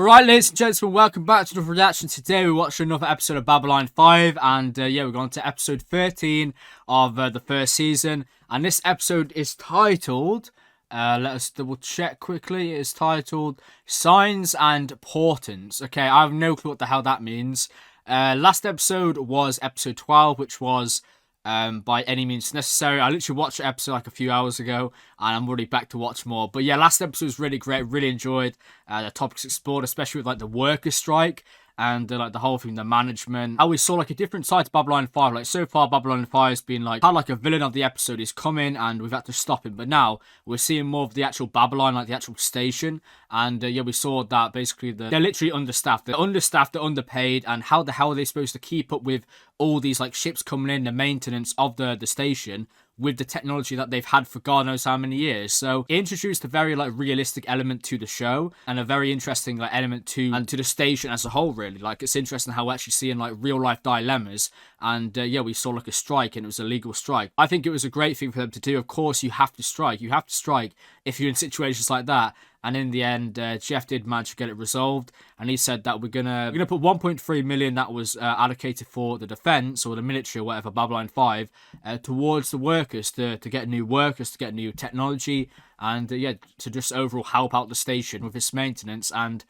Alright, ladies and gentlemen, welcome back to the reaction. Today we're watching another episode of Babylon 5, and yeah, we're going to episode 13 of the first season, and this episode is titled, let us double check quickly, it is titled Signs and Portents. Okay, I have no clue what the hell that means. Last episode was episode 12, which was by any means necessary. I literally watched the episode like a few hours ago, and I'm already back to watch more. But yeah, last episode was really great. Really enjoyed the topics explored, especially with like the worker strike and like the whole thing, the management. How we saw like a different side to Babylon 5. Like so far, Babylon 5 has been like, had like a villain of the episode is coming and we've had to stop him. But now we're seeing more of the actual Babylon, like the actual station. And yeah, we saw that basically they're literally understaffed. They're understaffed, they're underpaid. And how the hell are they supposed to keep up with all these like ships coming in, the maintenance of the station, with the technology that they've had for God knows how many years? So it introduced a very like realistic element to the show, and a very interesting like element to the station as a whole. Really, like it's interesting how we're actually seeing like real life dilemmas. And yeah, we saw like a strike, and it was a legal strike. I think it was a great thing for them to do. Of course, you have to strike. You have to strike if you're in situations like that. And in the end, Jeff did manage to get it resolved, and he said that we're gonna put 1.3 million that was allocated for the defense or the military or whatever, Babylon 5, towards the workers to get new workers, to get new technology, and yeah, to just overall help out the station with its maintenance and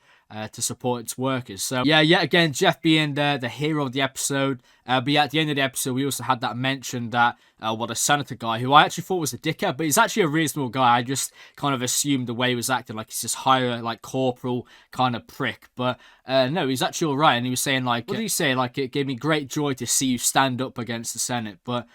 to support its workers. So yeah, yet again, Jeff being the hero of the episode. But yeah, at the end of the episode, we also had that mention that a senator guy, who I actually thought was a dickhead, but he's actually a reasonable guy. I just kind of assumed the way he was acting, like he's this higher, like corporal kind of prick. But no, he's actually alright. And he was saying like, what did he say? Like, it gave me great joy to see you stand up against the Senate. But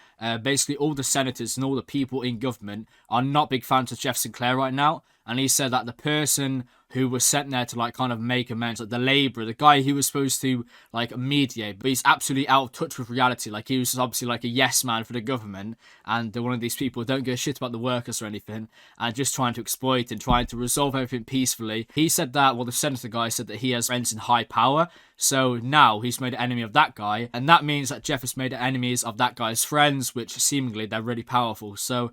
basically all the senators and all the people in government are not big fans of Jeff Sinclair right now. And he said that the person who was sent there to like kind of make amends, like the labourer, the guy who was supposed to like mediate, but he's absolutely out of touch with reality. Like he was obviously like a yes man for the government, and one of these people who don't give a shit about the workers or anything, and just trying to exploit and trying to resolve everything peacefully. He said that, well, the senator guy said that he has friends in high power, so now he's made an enemy of that guy, and that means that Jeff has made enemies of that guy's friends, which seemingly they're really powerful. So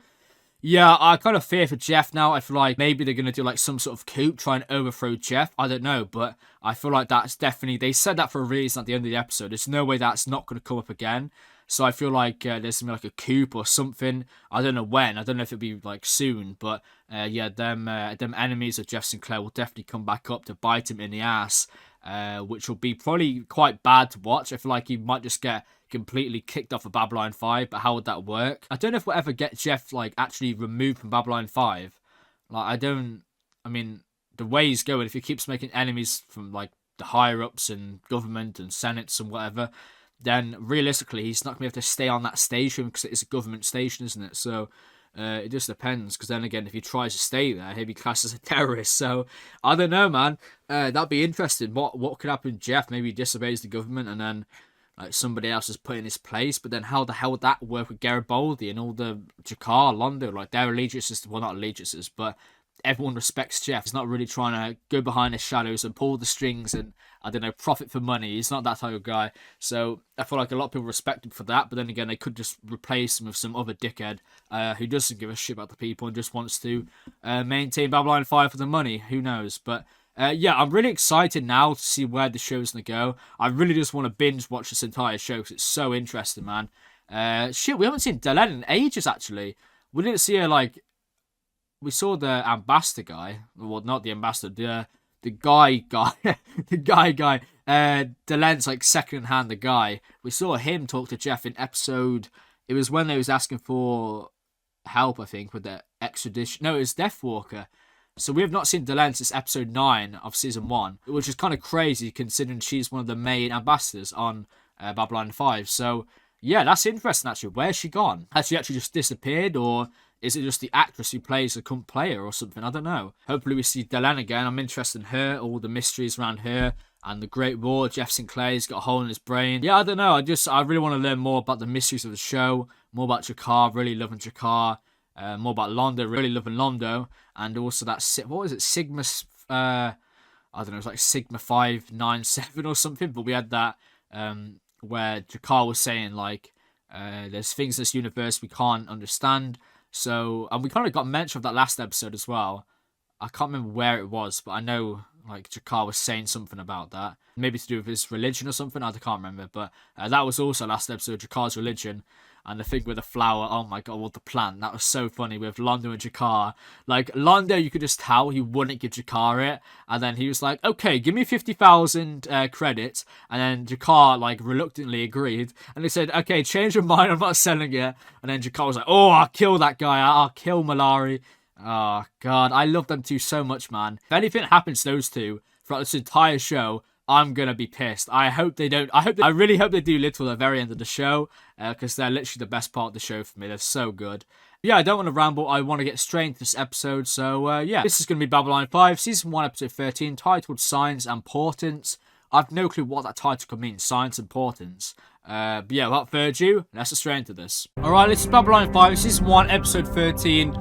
yeah, I kind of fear for Jeff now. I feel like maybe they're going to do like some sort of coup, try and overthrow Jeff. I don't know, but I feel like that's definitely, they said that for a reason at the end of the episode. There's no way that's not going to come up again. So I feel like there's going to be like a coup or something. I don't know when. I don't know if it'll be like soon. But yeah, them enemies of Jeff Sinclair will definitely come back up to bite him in the ass. Which will be probably quite bad to watch. I feel like he might just get completely kicked off of Babylon 5, but how would that work? I don't know if we'll ever get Jeff like actually removed from Babylon 5. Like I mean, the way he's going, if he keeps making enemies from like the higher ups and government and senates and whatever, then realistically he's not gonna be able to stay on that station because it is a government station, isn't it? So it just depends, because then again, if he tries to stay there, he'll be classed as a terrorist. So I don't know, man. That'd be interesting. What could happen? Jeff maybe disobeys the government, and then like somebody else is put in his place. But then how the hell would that work with Garibaldi and all the Jakar, Londo? Like their allegiances, well, not allegiances, but everyone respects Jeff. He's not really trying to go behind the shadows and pull the strings and, I don't know, profit for money. He's not that type of guy. So I feel like a lot of people respect him for that. But then again, they could just replace him with some other dickhead who doesn't give a shit about the people and just wants to maintain Babylon 5 for the money. Who knows? But yeah, I'm really excited now to see where the show's going to go. I really just want to binge watch this entire show because it's so interesting, man. Shit, we haven't seen Delenn in ages, actually. We didn't see her, like... We saw the ambassador guy. Well, not the ambassador. The guy. The guy. Delenn's, like, second-hand the guy. We saw him talk to Jeff in episode... It was when they was asking for help, I think, with the extradition. No, it was Deathwalker. So we have not seen Delenn since episode 9 of season 1, which is kind of crazy considering she's one of the main ambassadors on Babylon 5. So yeah, that's interesting actually. Where's she gone? Has she actually just disappeared, or is it just the actress who plays the current player or something? I don't know. Hopefully we see Delenn again. I'm interested in her, all the mysteries around her and the Great War. Jeff Sinclair's got a hole in his brain. Yeah, I don't know. I really want to learn more about the mysteries of the show, more about Jakar, really loving Jakar. More about Londo, really loving Londo, and also that, what was it, Sigma, I don't know, it was like Sigma 597 or something, but we had that, where Jakar was saying, like, there's things in this universe we can't understand, so, and we kind of got mention of that last episode as well. I can't remember where it was, but I know Like Jakar was saying something about that, maybe to do with his religion or something. I can't remember, but that was also last episode, Jakar's religion. And the thing with the flower, oh my god, what the plant, that was so funny with Londo and Jakar. Like, Londo, you could just tell he wouldn't give Jakar it, and then he was like, okay, give me 50,000 credits, and then Jakar, like, reluctantly agreed, and he said, okay, change your mind, I'm not selling it, and then Jakar was like, oh, I'll kill that guy, I'll kill Malari. Oh god, I love them two so much, man. If anything happens to those two throughout this entire show, I'm gonna be pissed. I hope they don't. I really hope they do live till the very end of the show, because they're literally the best part of the show for me. They're so good. Yeah, I don't want to ramble. I want to get straight into this episode. So yeah, this is gonna be Babylon 5, season 1, episode 13, titled Signs and Portents. I've no clue what that title could mean. Signs and Portents. But yeah, without further ado, let's get straight into this. All right, this is Babylon 5, season 1, episode 13,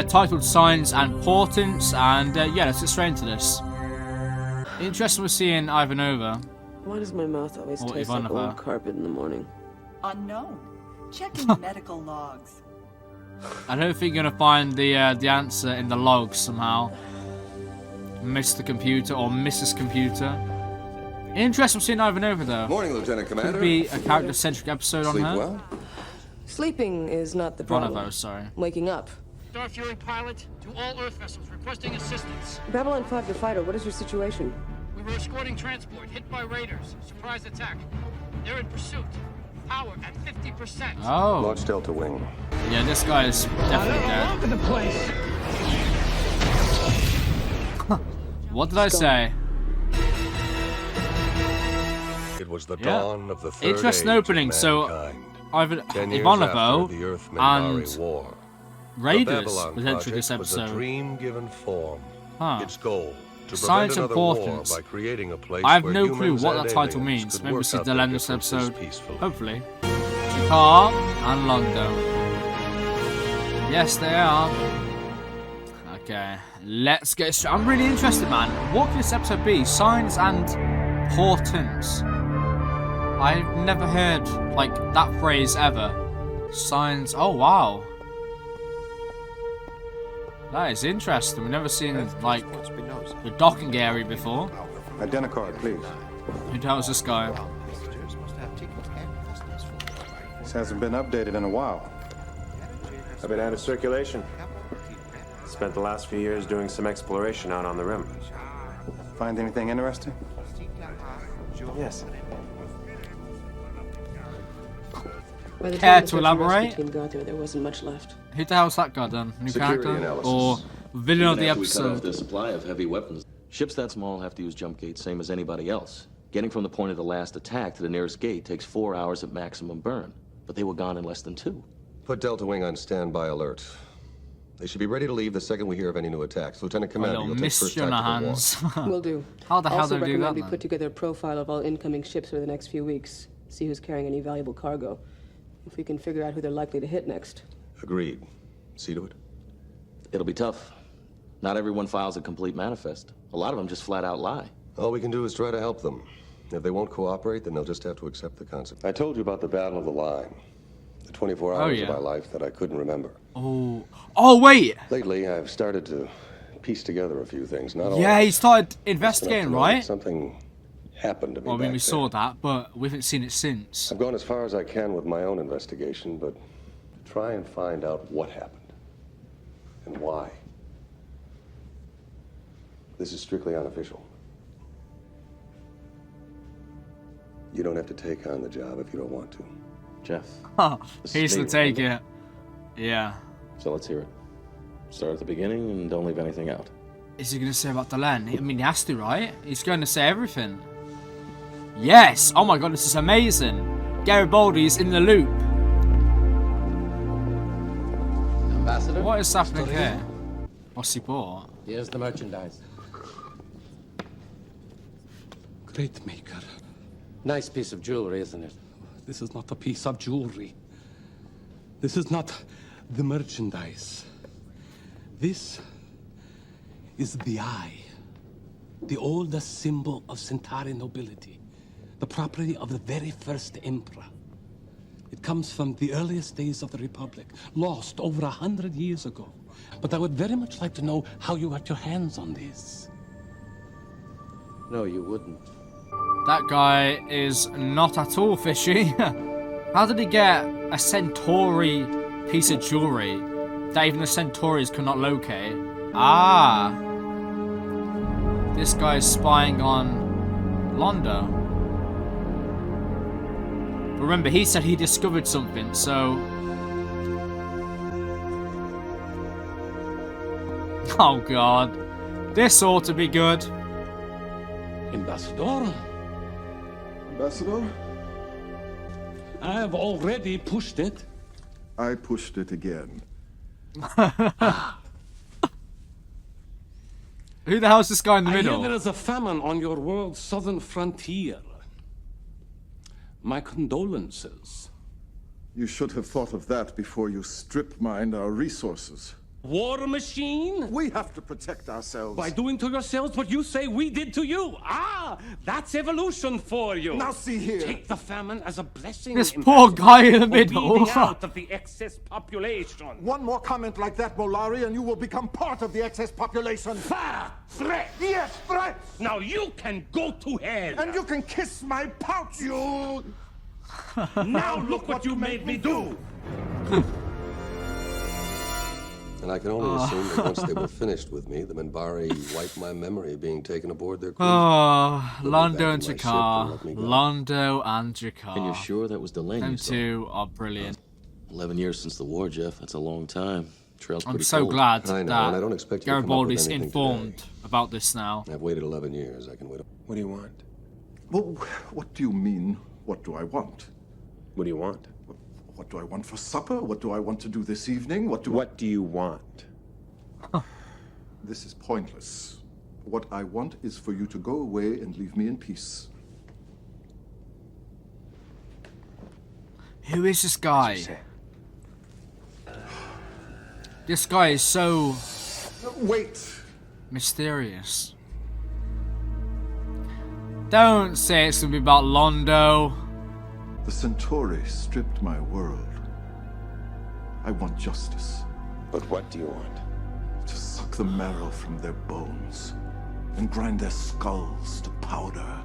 titled Signs and Portents, and yeah, let's get straight into this. Interesting we're seeing Ivanova. Why does my mouth always taste like old carpet in the morning? Unknown. Check in the medical logs. I don't think you're gonna find the answer in the logs somehow. Mr. Computer or Mrs. Computer. Interesting we're seeing Ivanova though. Morning, Lieutenant Commander. Could be a character-centric episode on her. Well? Sleeping is not the problem. One of those, sorry. Waking up. Star Fury pilot to all Earth vessels requesting assistance. Babylon 5 to fighter, what is your situation? We were escorting transport hit by raiders. Surprise attack. They're in pursuit. Power at 50%. Oh. Launch Delta Wing. Yeah, this guy is definitely dead. Look at the place. What did I say? It was the dawn of the third interesting age opening. of so mankind. 10 years Ivanovo after the and War. Raiders The was entering this Babylon was a episode. dream given form. Its goal to Signs prevent and another war Portents. by creating a place I have where no clue humans what and that title aliens means. could Maybe we work see out the their end of this differences episode. peacefully. Hopefully. Jakar and Londo. Yes, they are. Okay, let's get straight. I'm really interested, man. What could this episode be? Signs and Portents. I've never heard like that phrase ever. Signs. Oh wow. That is interesting. We've never seen like the docking area before. Identicard, please. Who the hell is this guy? This hasn't been updated in a while. I've been out of circulation. Spent the last few years doing some exploration out on the rim. Find anything interesting? Yes. By the Care time to the elaborate? rescue team got there wasn't much left. Who the hell's that guy then? New Security character? analysis. Or villain of the Even after we cut off episode? their supply of heavy weapons. Ships that small have to use jump gates, same as anybody else. Getting from the point of the last attack to the nearest gate takes 4 hours at maximum burn. But they were gone in less than 2. Put Delta Wing on standby alert. They should be ready to leave the second we hear of any new attacks. Lieutenant A Commander, little you'll take first mystery on our tactical walk. hands. Will do. How the hell Also do they do recommend that we then? put together a profile of all incoming ships for the next few weeks. See who's carrying any valuable cargo. If we can figure out who they're likely to hit next. Agreed. See to it. It'll be tough. Not everyone files a complete manifest. A lot of them just flat out lie. All we can do is try to help them. If they won't cooperate, then they'll just have to accept the consequences. I told you about the Battle of the Line. The 24 hours yeah. of my life that I couldn't remember. Oh wait! Lately, I've started to piece together a few things. Not all. Yeah, he started Just enough to investigating, know right? that something happened to me. Well, I mean, back we there. saw that, but we haven't seen it since. I've gone as far as I can with my own investigation, but to try and find out what happened and why. This is strictly unofficial. You don't have to take on the job if you don't want to. Jeff. this is He's to me, take remember? it. Yeah. So let's hear it. Start at the beginning and don't leave anything out. Is he going to say about the land? I mean, he has to, right? He's going to say everything. Yes! Oh my god, this is amazing! Garibaldi's in the loop. Ambassador? What is happening here? What's he bought? Here's the merchandise. Great maker. Nice piece of jewelry, isn't it? This is not a piece of jewelry. This is not the merchandise. This is the eye. The oldest symbol of Centauri nobility. The property of the very first emperor. It comes from the earliest days of the Republic, lost over 100 years ago. But I would very much like to know how you got your hands on this. No, you wouldn't. That guy is not at all fishy. How did he get a Centauri piece of jewelry that even the Centauris could not locate? Ah. This guy is spying on Londo. Remember, he said he discovered something, so... Oh god. This ought to be good. Ambassador, Ambassador? I have already pushed it. I pushed it again. Who the hell's this guy in the I middle? hear there is a famine on your world's southern frontier. My condolences. You should have thought of that before you strip-mined our resources. War machine? We have to protect ourselves. By doing to yourselves what you say we did to you. Ah, that's evolution for you. Now see here. Take the famine as a blessing. This poor guy in the for middle. weeding out of the excess population. One more comment like that, Molari, and you will become part of the excess population. Threat. Yes, threats! Now you can go to hell. And you can kiss my pouch, you... Now look what you made me do. And I can only assume that once they were finished with me, the Minbari wiped my memory of being taken aboard their cruiser. Oh, They'll be Londo back and in my ship Jakar. let me go. Londo and Jakar. And you're sure that was Them Delaney's? two are brilliant. 11 years since the war, Jeff. That's a long time. Trail's I'm pretty so cold. glad I know, and I don't that expect you to come up with Garibaldi's anything informed today. about this now. I've waited 11 years. I can wait. What do you want? Well, what do you mean, what do I want? What do you want? What do I want for supper? What do I want to do this evening? What do you want? This is pointless. What I want is for you to go away and leave me in peace. Who is this guy? This guy is so Wait! mysterious. Don't say it's gonna be about Londo. The Centauri stripped my world. I want justice. But what do you want? To suck the marrow from their bones and grind their skulls to powder.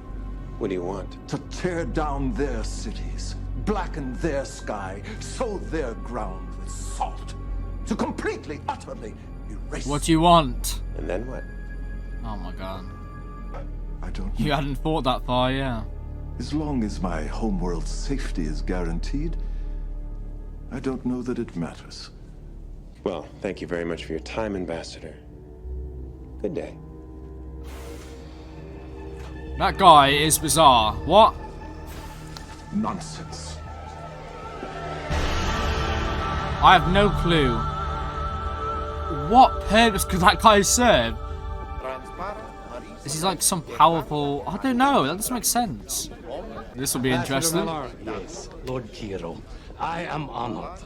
What do you want? To tear down their cities, blacken their sky, sow their ground with salt. To completely, utterly erase. What do you want? And then what? Oh my god. I don't know. You hadn't thought that far, yeah. As long as my homeworld's safety is guaranteed, I don't know that it matters. Well, thank you very much for your time, Ambassador. Good day. That guy is bizarre. What? Nonsense. I have no clue. What purpose could that guy serve? Is he like some powerful... I don't know, that doesn't make sense. This will be interesting. Yes, Lord Kiro. I am honored.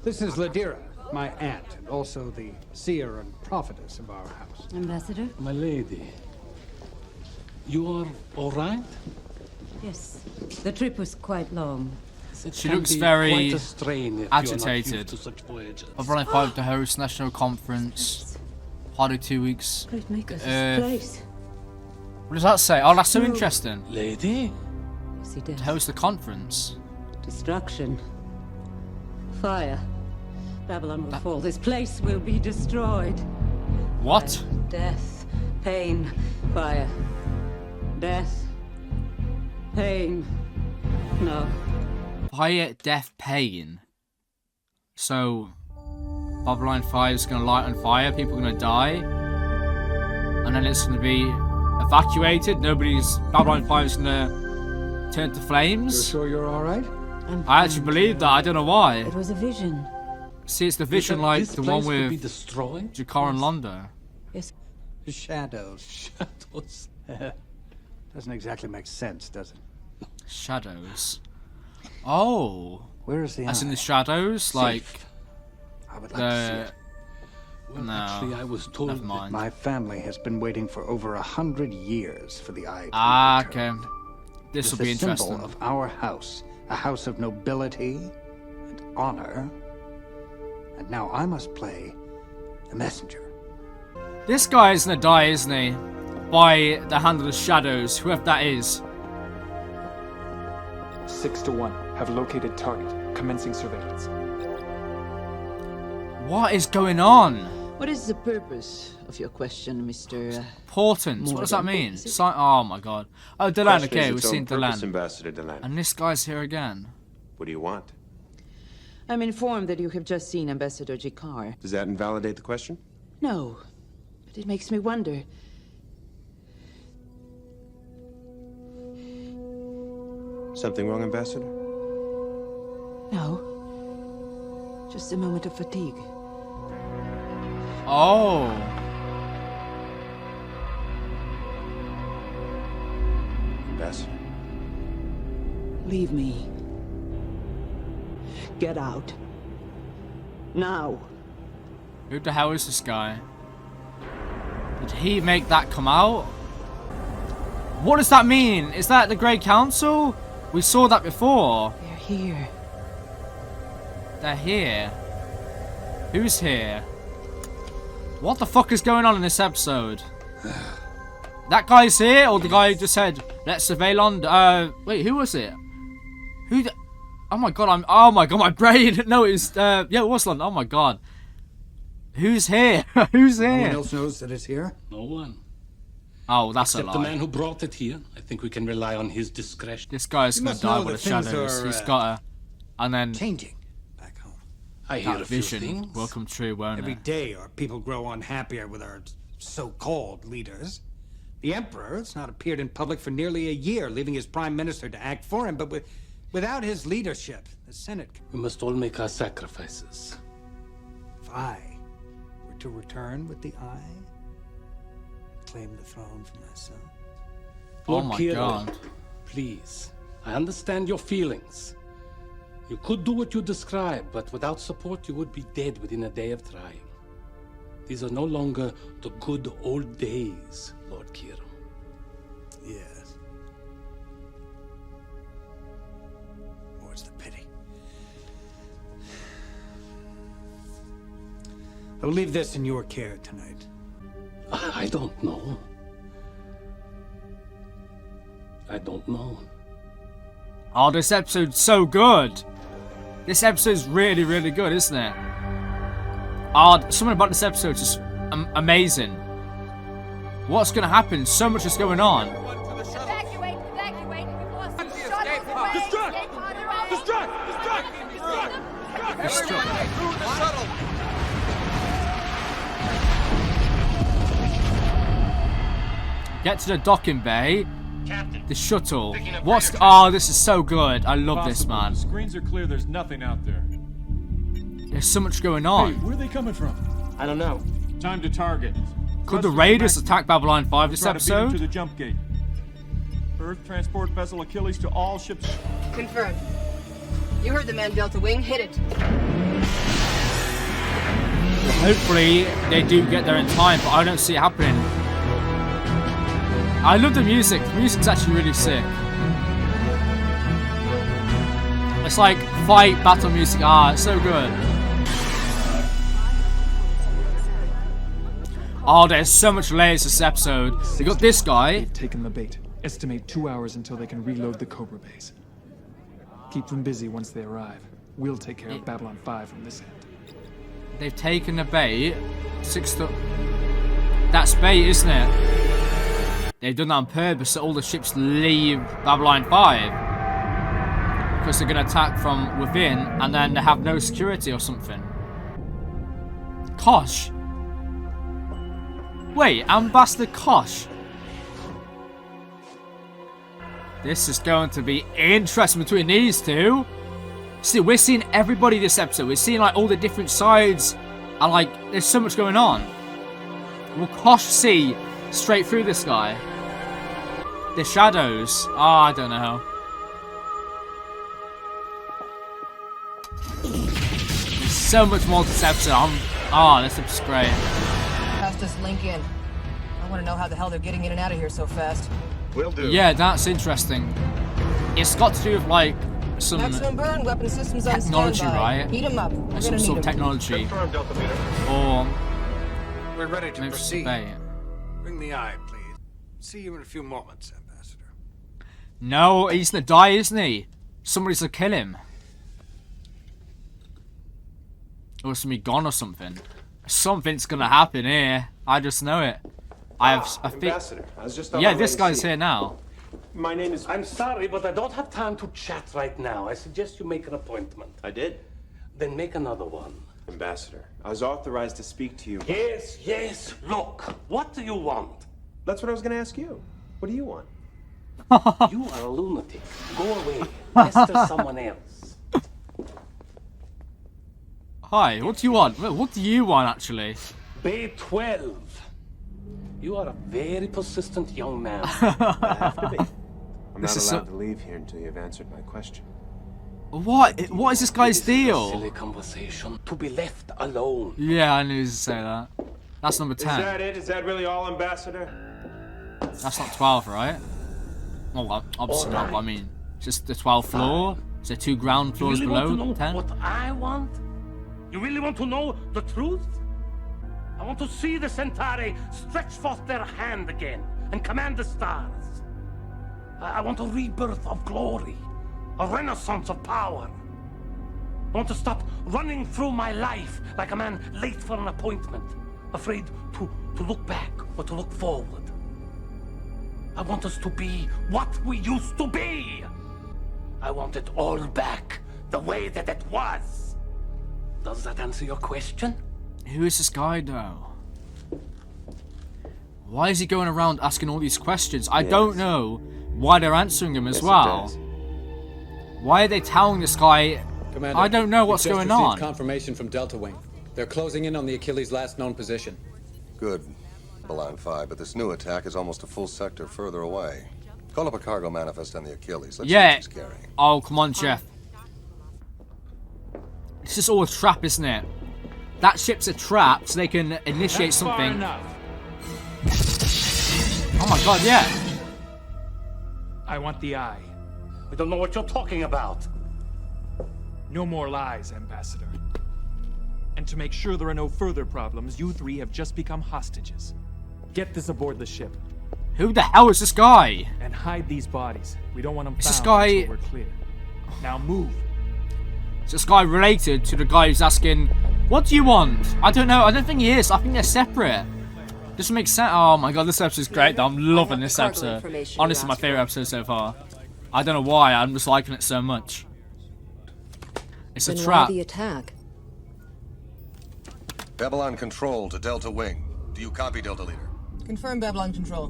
This is Ladira, my aunt, and also the seer and prophetess of our house. Ambassador? My lady. You are all right? Yes. The trip was quite long. She looks very quite a strain if agitated. You're not used to such voyages. I've run 5 to host national conference. Hardly 2 weeks. Great makers, this place. What does that say? Oh, that's so interesting. Lady? See death. To host the conference. Destruction. Fire. Babylon will fall. This place will be destroyed. What? Fire, death. Pain. Fire. Death. Pain. No. Fire, death, pain. So, Babylon 5 is going to light on fire, people are going to die, and then it's going to be evacuated. Babylon 5 is going to turn to flames. You're sure you're all right? I actually believe that. I don't know why. It was a vision. See, it's the vision like This the one place will be with destroyed? Jakar and Londo. Yes. Shadows. Shadows. Doesn't exactly make sense, does it? Shadows. Oh. Where is the As in eye? the shadows, like I would like to see the. it. Well, No. actually, I was told Never mind. My family has been waiting for over 100 years for the eye to be Ah, returned. okay. This will It's be the symbol interesting. of our house, a house of nobility and honor. And now I must play the messenger. This guy is gonna die, isn't he? by the hand of the shadows, whoever that is. 6 to 1. Have located target. Commencing surveillance. What is going on? What is the purpose of your question, Mr. Portents. What does that mean? Oh my god. Oh, Delan. Okay, we've seen Delan. Ambassador Delan. And this guy's here again. What do you want? I'm informed that you have just seen Ambassador Jikar. Does that invalidate the question? No, but it makes me wonder. Something wrong, Ambassador? No. Just a moment of fatigue. Oh. Ambassador. Leave me. Get out. Now. Who the hell is this guy? Did he make that come out? What does that mean? Is that the Grey Council? We saw that before. They're here. They're here. Who's here? What the fuck is going on in this episode? That guy's here, or the guy who just said, let's surveil on... wait, who was it? Who the... Oh my god, oh my god, my brain! No, it's... yeah, it was London. Oh my god. Who's here? Who's here? No one else knows that it's here? No one. Oh, that's a lie. Except the man who brought it here. I think we can rely on his discretion. This guy's gonna die with the shadows. He's got a... And then... Changing back home. I hear that a few vision things. will come true, won't Every it? day our people grow unhappier with our so-called leaders. The Emperor has not appeared in public for nearly a year, leaving his Prime Minister to act for him, but without his leadership, the Senate... We must all make our sacrifices. If I were to return with the Eye, claim the throne for myself. Oh Lord my Kira, god. please. I understand your feelings. You could do what you describe, but without support you would be dead within a day of trying. These are no longer the good old days, Lord Kira. Yes. More's the pity. I will leave this in your care tonight. I don't know. I don't know. Oh, this episode's so good. This episode's really, really good, isn't it? Oh, something about this episode is just amazing. What's going to happen? So much is going on. Evacuate! Evacuate! We've lost some Get to the docking bay. Captain. The shuttle. What's... Oh, this is so good. I love this, man. The screens are clear. There's nothing out there. There's so much going on. Hey, where are they coming from? I don't know. Time to target. Could the Raiders attack Babylon 5 this Try to beat 'em episode? to the jump gate. Earth transport vessel Achilles to all ships. Confirmed. You heard the man, Delta Wing. Hit it. Hopefully they do get there in time, but I don't see it happening. I love the music. The music's actually really sick. It's like fight battle music. Ah, it's so good. Oh, there's so much layers this episode. We got this guy. They've taken the bait. Estimate 2 hours until they can reload the Cobra base. Keep them busy once they arrive. We'll take care of Babylon 5 from this end. They've taken the bait. That's bait, isn't it? They've done that on purpose so all the ships leave Babylon 5. Because they're going to attack from within and then they have no security or something. Kosh. Wait, Ambassador Kosh. This is going to be interesting between these two. See, we're seeing everybody this episode. We're seeing like all the different sides. And like, there's so much going on. Will Kosh see straight through this guy? The shadows. Oh, I don't know. There's so much more to this episode. Oh, this episode's great. Past us link in. I want to know how the hell they're getting in and out of here so fast. Will do. Yeah, that's interesting. It's got to do with like some Maximum burn, weapon systems on technology, standby. right? Heat 'em up. We're Some gonna sort need of 'em. technology. Confirmed, Delta Leader. Or We're ready to maybe proceed. bait. Bring the Eye, please. See you in a few moments, Ambassador. No, he's gonna die, isn't he? Somebody's gonna kill him. Or it's gonna be gone or something. Something's gonna happen here. I just know it. I have a Ambassador, I was just on Yeah, my way this to guy's see here you. now. My name is... I'm sorry, but I don't have time to chat right now. I suggest you make an appointment. I did. Then make another one. Ambassador, I was authorized to speak to you. Yes, yes. Look, what do you want? That's what I was going to ask you. What do you want? You are a lunatic. Go away. Pester someone else. Hi, what do you want? What do you want, actually? Bay 12. You are a very persistent young man. I have to be. I'm This not is allowed so- to leave here until you've answered my question. What is this guy's This is a deal? silly conversation. To be left alone. Yeah, I knew to say that. That's number 10. Is that it? Is that really all, Ambassador? That's not 12, right? Well, obviously not, but I mean, it's just the 12th floor. Is there 2 ground You floors really want to below know 10? what I want? You really want to know the truth? I want to see the Centauri stretch forth their hand again and command the stars. I want a rebirth of glory, a renaissance of power. I want to stop running through my life like a man late for an appointment, afraid to look back or to look forward. I want us to be what we used to be. I want it all back the way that it was. Does that answer your question? Who is this guy, though? Why is he going around asking all these questions? I don't know why they're answering him as well. Why are they telling this guy? Commander, I don't know what's we've just going received on. confirmation from Delta Wing. They're closing in on the Achilles' last known position. Good. Babylon 5, but this new attack is almost a full sector further away. Call up a cargo manifest on the Achilles. Let's see what Yeah. he's carrying. Oh, come on, Jeff. This is all a trap, isn't it? That ship's a trap, so they can initiate something. Oh my god, yeah. I want the eye. I don't know what you're talking about. No more lies, Ambassador. And to make sure there are no further problems, you 3 have just become hostages. Get this aboard the ship. Who the hell is this guy? And hide these bodies. We don't want them Is found this guy- until we're clear. Now move. Is this guy related to the guy who's asking, what do you want? I don't know. I don't think he is. I think they're separate. Doesn't make sense. Oh my god, this episode's great though. I'm loving this episode. Honestly, my favorite episode so far. I don't know why. I'm just liking it so much. It's a Then trap. why the attack? Babylon Control to Delta Wing. Do you copy, Delta Leader? Confirm Babylon Control.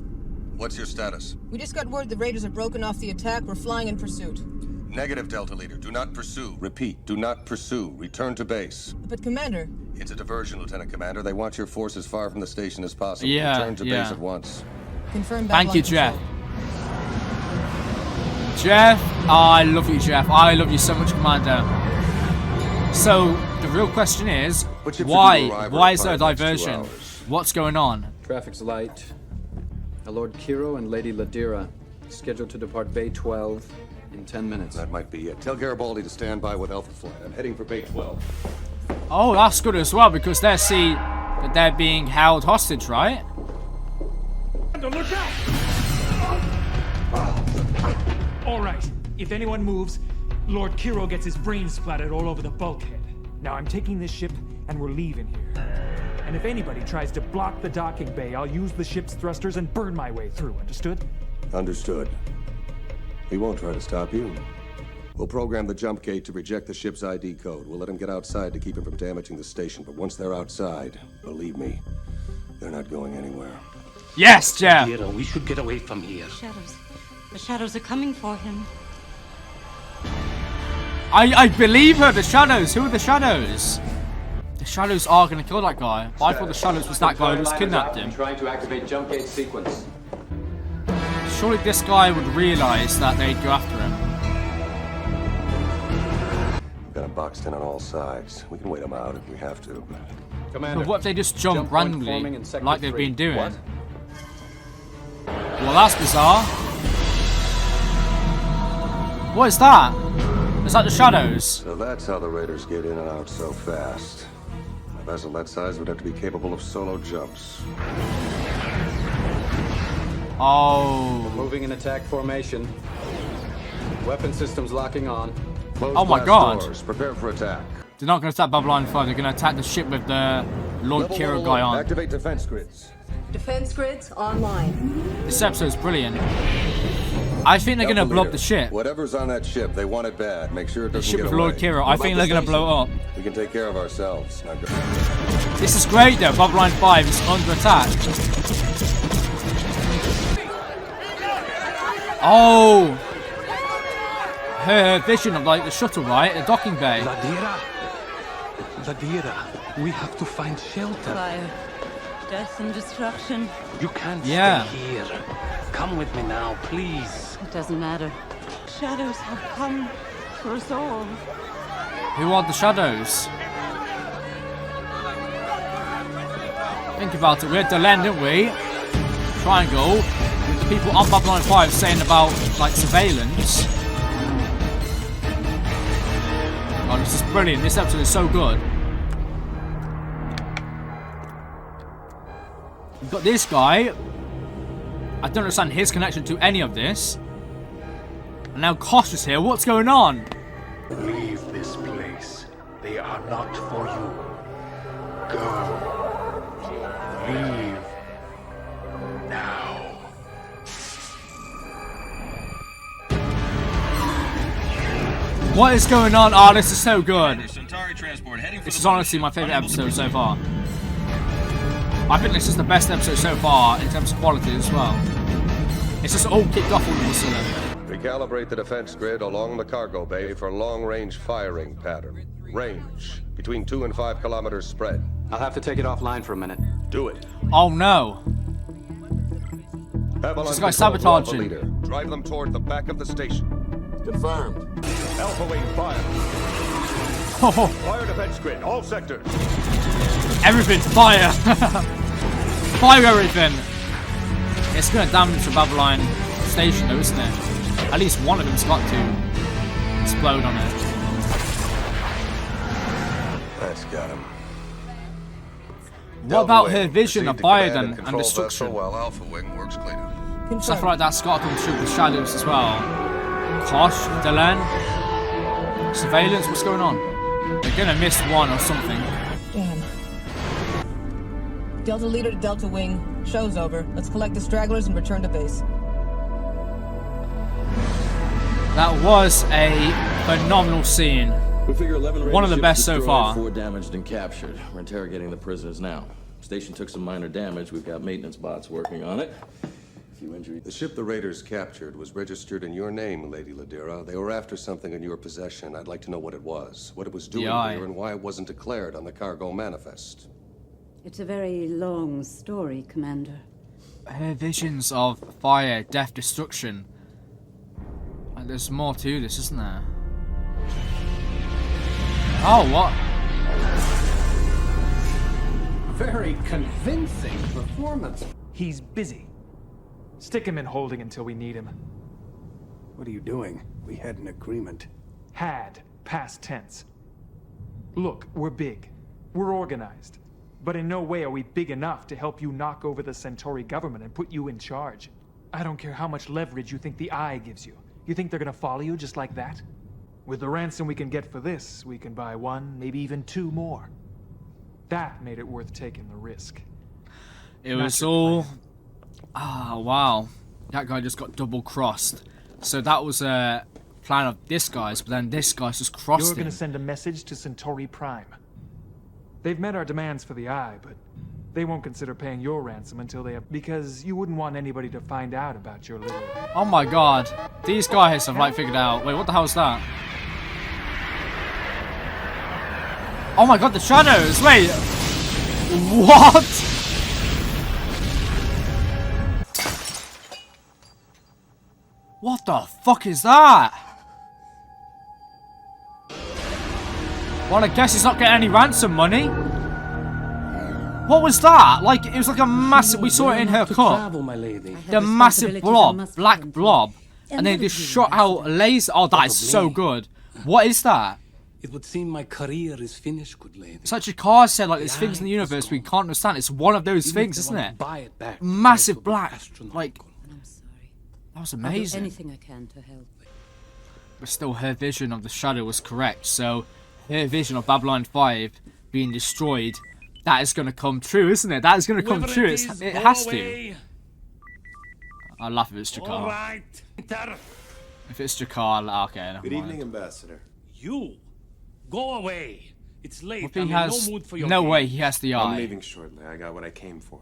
What's your status? We just got word the raiders are broken off the attack. We're flying in pursuit. Negative, Delta Leader. Do not pursue. Repeat, do not pursue. Return to base. But Commander... It's a diversion, Lieutenant Commander. They want your force as far from the station as possible. Yeah, Return to yeah. base at once. Confirm Babylon Thank you, Control. Jeff. Jeff, I love you, Jeff. I love you so much, Commander. So, the real question is, why is there a diversion? What's going on? Traffic's light. A Lord Kiro and Lady Ladira scheduled to depart Bay 12 in 10 minutes. That might be it. Tell Garibaldi to stand by with Alpha Flight. I'm heading for Bay 12. Oh, that's good as well, because they see that they're being held hostage, right? Look out! All right. If anyone moves, Lord Kiro gets his brains splattered all over the bulkhead. Now I'm taking this ship, and we're leaving here. And if anybody tries to block the docking bay, I'll use the ship's thrusters and burn my way through. Understood? Understood. We won't try to stop you. We'll program the jump gate to reject the ship's ID code. We'll let them get outside to keep it from damaging the station. But once they're outside, believe me, they're not going anywhere. Yes, Jeff. Ladira, we should get away from here. Shadows. The shadows are coming for him. I believe her. The shadows. Who are the shadows? The shadows are going to kill that guy. But I thought the shadows was that guy who just kidnapped him. Trying to activate jump gate sequence. Surely this guy would realize that they'd go after him. We've got them boxed in on all sides. We can wait them out if we have to. Commander, But what if they just jump point randomly, forming in sector like they've 3. been doing? What? Well, that's bizarre. What is that? Is that the shadows? So that's how the raiders get in and out so fast. A vessel that size would have to be capable of solo jumps. Oh. Moving in attack formation. Weapon systems locking on. Oh my god. Doors. Prepare for attack. They're not going to attack Babylon 5. They're going to attack the ship with the Lord Kiro guy on. Activate defense grids. Defense grids online. This episode's brilliant. I think they're going to blow up the ship. Whatever's on that ship, they want it bad. Make sure it doesn't ship get with away. Lord Kiro. I think they're going to blow it up. We can take care of ourselves. Now go. This is great though. Babylon 5 is under attack. Oh. Her vision of like the shuttle, right? The docking bay. Ladira, we have to find shelter. Fire, death and destruction. You can't Yeah. stay here. Come with me now, please. It doesn't matter. Shadows have come for us all. Who are the shadows? Think about it. We had Delenn, didn't we? Triangle. With the people on Babylon 5 saying about like surveillance. Oh, this is brilliant. This episode is so good. We've got this guy. I don't understand his connection to any of this. And now Kosh is here. What's going on? Leave this place. They are not for you. Go. Leave. Now. What is going on? Oh, this is so good. This is honestly my favorite episode so far. I think this is the best episode so far in terms of quality as well. It's just all kicked off all of a sudden. Recalibrate the defense grid along the cargo bay for long-range firing pattern. Range between 2 and 5 kilometers spread. I'll have to take it offline for a minute. Do it. Oh no. This guy's sabotaging. Leader. Drive them toward the back of the station. Confirmed. Alpha Wing fire. Oh. Fire defense grid, all sectors. Everything, fire! Fire everything! It's gonna damage the Babylon station though, isn't it? At least one of them's got to explode on it. That's got him. What about her vision of fire then and destruction? While Alpha Wing works cleaner. Stuff like that's got to come through the shadows as well. Kosh, Delenn, surveillance, what's going on? They're gonna miss one or something. Damn. Delta leader to Delta Wing. Show's over. Let's collect the stragglers and return to base. That was a phenomenal scene. We figure 11 One of the ships best so destroyed, far. 4 damaged and captured. We're interrogating the prisoners now. Station took some minor damage. We've got maintenance bots working on it. A few injuries. The ship the raiders captured was registered in your name, Lady Ladira. They were after something in your possession. I'd like to know what it was, what it was doing here, and why it wasn't declared on the cargo manifest. It's a very long story, Commander. Her visions of fire, death, destruction. Like, there's more to this, isn't there? Oh, what? Very convincing performance. He's busy. Stick him in holding until we need him. What are you doing? We had an agreement. Had. Past tense. Look, we're big. We're organized. But in no way are we big enough to help you knock over the Centauri government and put you in charge. I don't care how much leverage you think the Eye gives you. You think they're gonna follow you just like that? With the ransom we can get for this, we can buy 1, maybe even 2 more. That made it worth taking the risk. It was all... Ah, wow. That guy just got double-crossed. So that was a plan of this guy's, but then this guy's just crossed You're him. gonna send a message to Centauri Prime. They've met our demands for the Eye, but they won't consider paying your ransom until they have... Because you wouldn't want anybody to find out about your little... Oh my god. These guys have like figured out... Wait, what the hell is that? Oh my god, the shadows! Wait! What? What the fuck is that? Well, I guess he's not getting any ransom money. What was that? Like, it was like a massive... We saw it in her cup. The massive blob. Black blob. And then they just shot out laser... Oh, that is so good. What is that? It would seem my career is finished, good lady. It's like Jakar said, like, there's things in the universe we can't understand. It's one of those things, isn't it? Massive black. Like, That was I'll do amazing. anything I can to help. But still, her vision of the shadow was correct. So, her vision of Babylon 5 being destroyed, that is going to come true, isn't it? That is going to come true. It has to. I'll laugh if it's Jakar. All right. If it's Jakar, okay. Never Good mind. evening, Ambassador. You, go away. It's late. If he I'm has in no mood for your no game. way he has the eye. I'm leaving shortly. I got what I came for.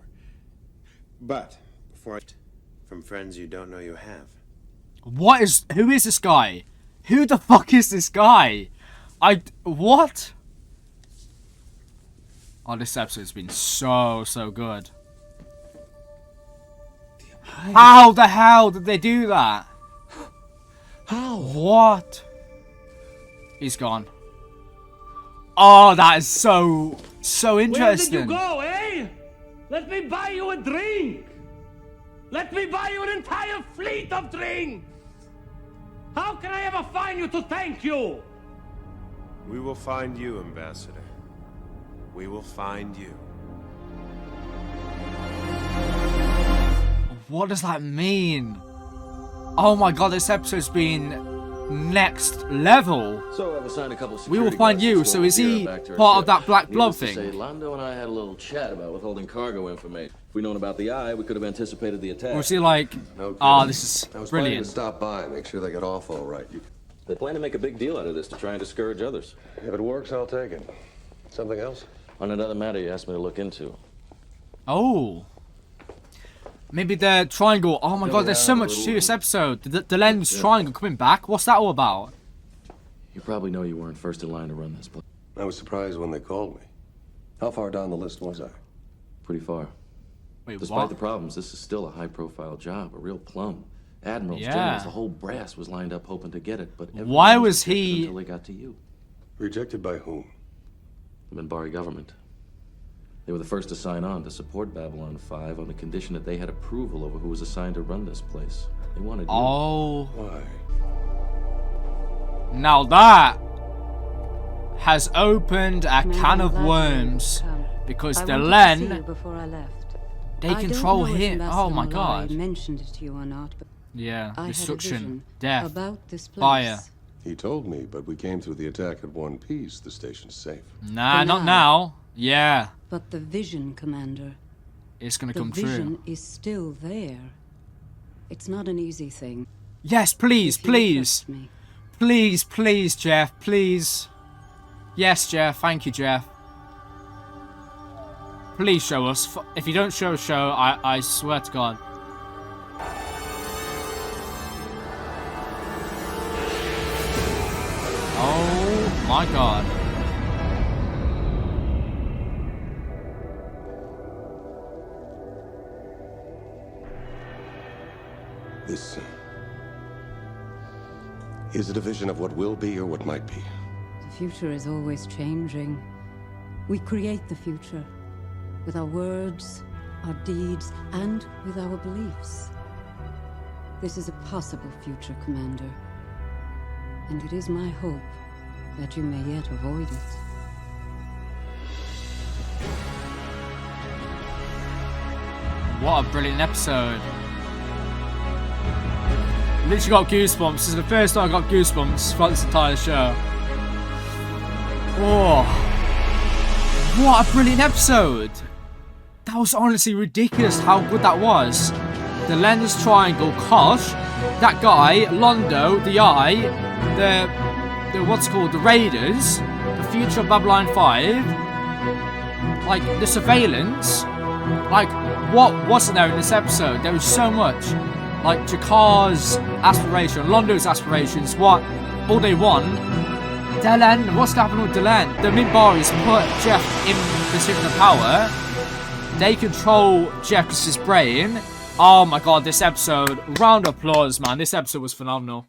But before from friends you don't know you have. Who is this guy? Who the fuck is this guy? What? Oh, this episode's been so good. How the hell did they do that? How? What? He's gone. Oh, that is so interesting. Where did you go, eh? Let me buy you a drink. Let me buy you an entire fleet of drinks. How can I ever find you to thank you? We will find you, Ambassador. We will find you. What does that mean? Oh my god, this episode's been next level. So I've assigned a couple of We will security find guards you. to So escort is he Maarika back to her part of ship. that black blob Needless to thing? say, Lando and I had a little chat about withholding cargo information. If we'd known about the eye, we could have anticipated the attack. Or is he like, No ah, kidding. this is I was planning brilliant. to stop by, make sure they get off all right. They plan to make a big deal out of this to try and discourage others. If it works, I'll take it. Something else? On another matter you asked me to look into. Oh. Maybe the triangle. Oh my god, there's so much to this episode. The lens triangle coming back. What's that all about? You probably know you weren't first in line to run this place. I was surprised when they called me. How far down the list was I? Pretty far. Wait, Despite what? the problems, this is still a high-profile job, a real plum. Admirals, Yeah. generals, the whole brass was lined up hoping to get it, but Why everyone was rejected he- until they got to you? Rejected by whom? The Minbari government. They were the first to sign on to support Babylon 5 on the condition that they had approval over who was assigned to run this place. They wanted you. Oh. Why? Now that has opened a can of worms because I the wanted to see you Len, before I left. they I don't control know if him. Ambassador Oh my Malloy god. mentioned it to you or not, but Yeah, I had a destruction, vision death, about this place. fire. He told me, but we came through the attack in one piece. The station's safe. Nah, For not now. now. Yeah, But the vision, Commander, it's gonna the come vision true. is still there. It's not an easy thing. Yes, please, If you please. trust me. Please, please, Jeff, please. Yes, Jeff, thank you, Jeff. Please show us. If you don't show, I swear to God. Oh my God. This is it a vision of what will be or what might be? The future is always changing. We create the future with our words, our deeds, and with our beliefs. This is a possible future, Commander. And it is my hope that you may yet avoid it. What a brilliant episode. Literally got goosebumps. This is the first time I got goosebumps throughout this entire show. Oh. What a brilliant episode. That was honestly ridiculous how good that was. The lens triangle, Kosh, that guy, Londo, the Eye, the what's it called, the Raiders, the future of Babylon 5, like the surveillance, like what wasn't there in this episode? There was so much. Like Jakar's aspiration, Londo's aspirations, what all they want. Delenn, what's happening with Delenn? The Minbaris put Jeff in position of power. They control Jeff's brain. Oh my god, this episode, round of applause, man. This episode was phenomenal.